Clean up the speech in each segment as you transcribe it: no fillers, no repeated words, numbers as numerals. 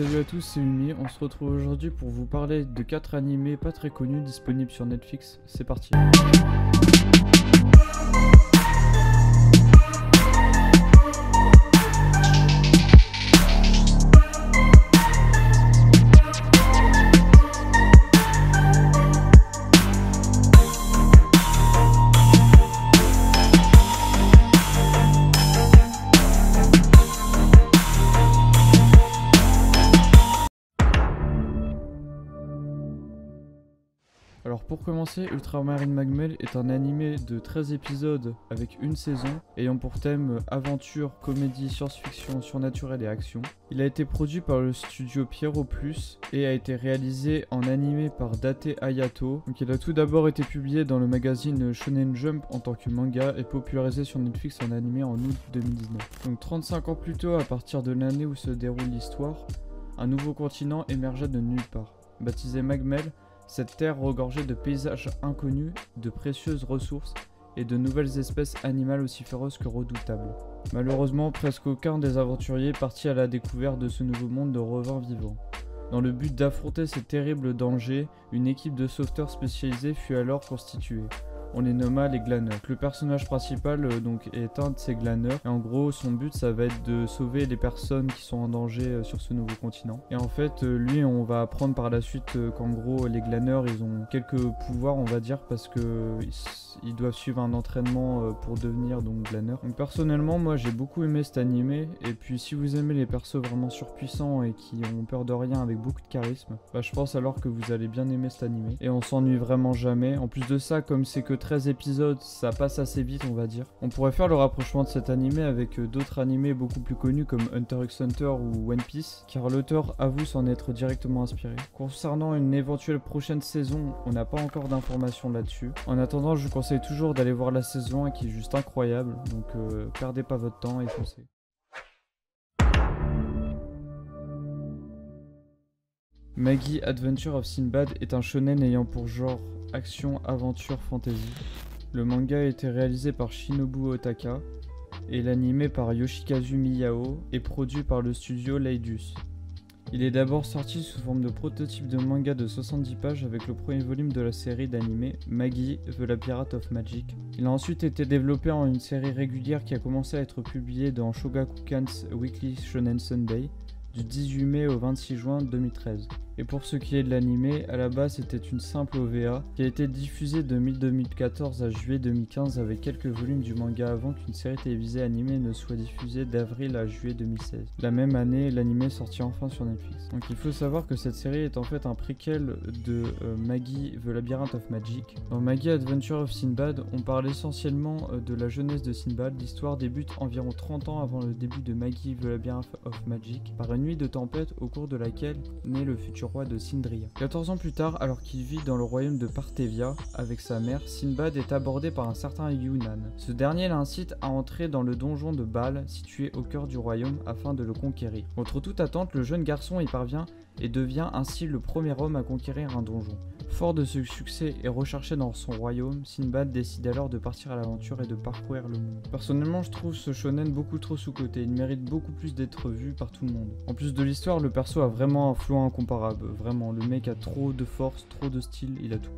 Salut à tous, c'est Umi, on se retrouve aujourd'hui pour vous parler de 4 animés pas très connus disponibles sur Netflix. C'est parti. Alors pour commencer, Ultramarine Magmel est un animé de 13 épisodes avec une saison, ayant pour thème aventure, comédie, science-fiction, surnaturel et action. Il a été produit par le studio Pierrot Plus et a été réalisé en animé par Date Hayato. Donc il a tout d'abord été publié dans le magazine Shonen Jump en tant que manga et popularisé sur Netflix en animé en août 2019. Donc 35 ans plus tôt, à partir de l'année où se déroule l'histoire, un nouveau continent émergea de nulle part. Baptisé Magmel, cette terre regorgeait de paysages inconnus, de précieuses ressources et de nouvelles espèces animales aussi féroces que redoutables. Malheureusement, presque aucun des aventuriers partis à la découverte de ce nouveau monde ne revint vivant. Dans le but d'affronter ces terribles dangers, une équipe de sauveteurs spécialisés fut alors constituée. On les nomma les glaneurs. Le personnage principal est un de ces glaneurs et en gros son but ça va être de sauver les personnes qui sont en danger sur ce nouveau continent. Et en fait lui on va apprendre par la suite qu'en gros les glaneurs ils ont quelques pouvoirs on va dire parce que ils doivent suivre un entraînement pour devenir donc glaneurs. Donc personnellement moi j'ai beaucoup aimé cet animé et puis si vous aimez les persos vraiment surpuissants et qui ont peur de rien avec beaucoup de charisme, bah je pense alors que vous allez bien aimer cet animé et on s'ennuie vraiment jamais. En plus de ça comme c'est que 13 épisodes, ça passe assez vite on va dire. On pourrait faire le rapprochement de cet animé avec d'autres animés beaucoup plus connus comme Hunter x Hunter ou One Piece, car l'auteur avoue s'en être directement inspiré. Concernant une éventuelle prochaine saison, on n'a pas encore d'informations là-dessus. En attendant, je vous conseille toujours d'aller voir la saison 1 qui est juste incroyable, donc perdez pas votre temps et foncez. Maggie Adventure of Sinbad est un shonen ayant pour genre action, aventure, fantasy. Le manga a été réalisé par Shinobu Otaka et l'animé par Yoshikazu Miyao et produit par le studio Leidus. Il est d'abord sorti sous forme de prototype de manga de 70 pages avec le premier volume de la série d'animé Maggie The Labyrinth of Magic. Il a ensuite été développé en une série régulière qui a commencé à être publiée dans Shogakukan's Weekly Shonen Sunday du 18 mai au 26 juin 2013. Et pour ce qui est de l'animé, à la base c'était une simple OVA qui a été diffusée de mi-2014 à juillet 2015 avec quelques volumes du manga avant qu'une série télévisée animée ne soit diffusée d'avril à juillet 2016. La même année, l'animé sortit enfin sur Netflix. Donc il faut savoir que cette série est en fait un préquel de Maggie The Labyrinth of Magic. Dans Maggie Adventure of Sinbad, on parle essentiellement de la jeunesse de Sinbad. L'histoire débute environ 30 ans avant le début de Maggie The Labyrinth of Magic par une nuit de tempête au cours de laquelle naît le futur roi de Sindria. 14 ans plus tard, alors qu'il vit dans le royaume de Parthévia avec sa mère, Sinbad est abordé par un certain Yunnan. Ce dernier l'incite à entrer dans le donjon de Bâle situé au cœur du royaume afin de le conquérir. Contre toute attente, le jeune garçon y parvient et devient ainsi le premier homme à conquérir un donjon. Fort de ce succès et recherché dans son royaume, Sinbad décide alors de partir à l'aventure et de parcourir le monde. Personnellement, je trouve ce shonen beaucoup trop sous-coté, il mérite beaucoup plus d'être vu par tout le monde. En plus de l'histoire, le perso a vraiment un flow incomparable, vraiment, le mec a trop de force, trop de style, il a tout.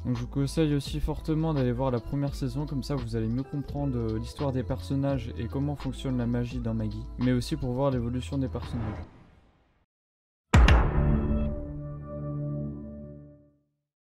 Donc je vous conseille aussi fortement d'aller voir la première saison, comme ça vous allez mieux comprendre l'histoire des personnages et comment fonctionne la magie dans Maggie, mais aussi pour voir l'évolution des personnages.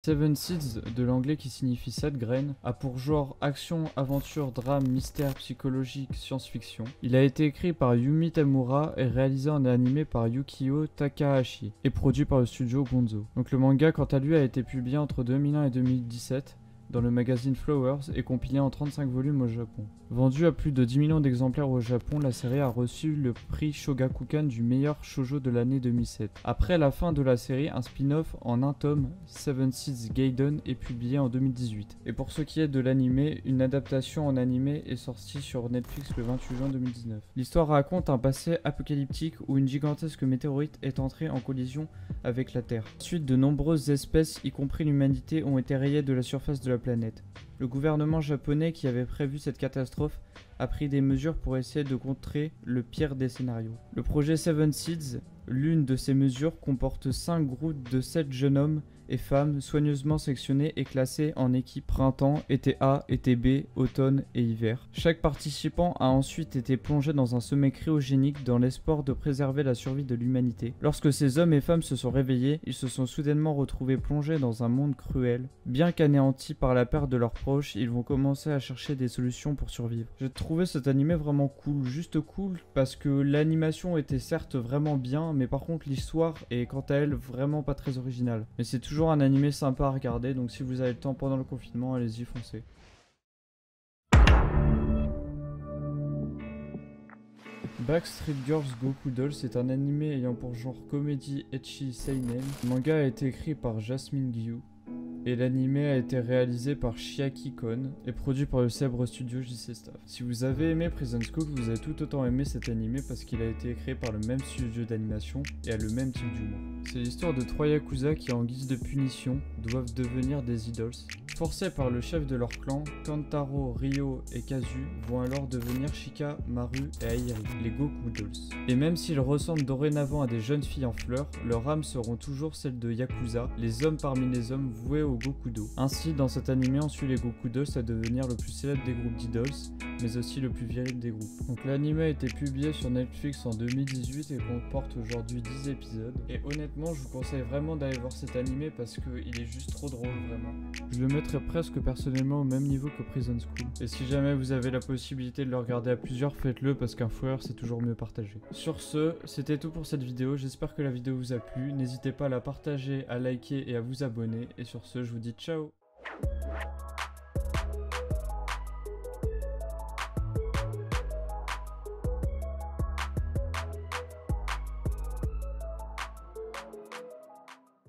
Seven Seeds, de l'anglais qui signifie 7 graines, a pour genre action, aventure, drame, mystère, psychologique, science-fiction. Il a été écrit par Yumi Tamura et réalisé en animé par Yukio Takahashi et produit par le studio Gonzo. Donc le manga quant à lui a été publié entre 2001 et 2017 dans le magazine Flowers et compilé en 35 volumes au Japon. Vendu à plus de 10 millions d'exemplaires au Japon, la série a reçu le prix Shogakukan du meilleur shoujo de l'année 2007. Après la fin de la série, un spin-off en un tome, Seven Seeds Gaiden, est publié en 2018. Et pour ce qui est de l'animé, une adaptation en animé est sortie sur Netflix le 28 juin 2019. L'histoire raconte un passé apocalyptique où une gigantesque météorite est entrée en collision avec la Terre. Ensuite, de nombreuses espèces, y compris l'humanité, ont été rayées de la surface de la planète. Le gouvernement japonais qui avait prévu cette catastrophe a pris des mesures pour essayer de contrer le pire des scénarios. Le projet Seven Seeds, l'une de ces mesures, comporte 5 groupes de 7 jeunes hommes et femmes soigneusement sectionnés et classés en équipes printemps, été A, été B, automne et hiver. Chaque participant a ensuite été plongé dans un sommeil cryogénique dans l'espoir de préserver la survie de l'humanité. Lorsque ces hommes et femmes se sont réveillés, ils se sont soudainement retrouvés plongés dans un monde cruel. Bien qu'anéantis par la perte de leurs proches, ils vont commencer à chercher des solutions pour survivre. J'ai trouvé cet animé vraiment cool, juste cool, parce que l'animation était certes vraiment bien, mais par contre l'histoire est quant à elle vraiment pas très originale. Mais c'est toujours un animé sympa à regarder, donc si vous avez le temps pendant le confinement, allez-y, foncez. Backstreet Girls Goku Dolls est un animé ayant pour genre comédie ecchi seinen. Le manga a été écrit par Jasmine Gyu et l'animé a été réalisé par Chiaki Kon et produit par le célèbre studio JC Staff. Si vous avez aimé Prison School, vous avez tout autant aimé cet animé parce qu'il a été créé par le même studio d'animation et a le même type d'humour. C'est l'histoire de 3 yakuza qui, en guise de punition, doivent devenir des idols. Forcés par le chef de leur clan, Kantaro, Ryo et Kazu vont alors devenir Shika, Maru et Airi, les Goku Dolls. Et même s'ils ressemblent dorénavant à des jeunes filles en fleurs, leurs âmes seront toujours celles de yakuza, les hommes parmi les hommes voués au Gokudo. Ainsi, dans cet animé, on suit les Goku Dolls à devenir le plus célèbre des groupes d'idols, mais aussi le plus viril des groupes. Donc l'anime a été publié sur Netflix en 2018 et comporte aujourd'hui 10 épisodes. Et honnêtement, je vous conseille vraiment d'aller voir cet animé parce qu'il est juste trop drôle, vraiment. Je le mettrais presque personnellement au même niveau que Prison School. Et si jamais vous avez la possibilité de le regarder à plusieurs, faites-le parce qu'un fou rire c'est toujours mieux partagé. Sur ce, c'était tout pour cette vidéo. J'espère que la vidéo vous a plu. N'hésitez pas à la partager, à liker et à vous abonner. Et sur ce, je vous dis ciao.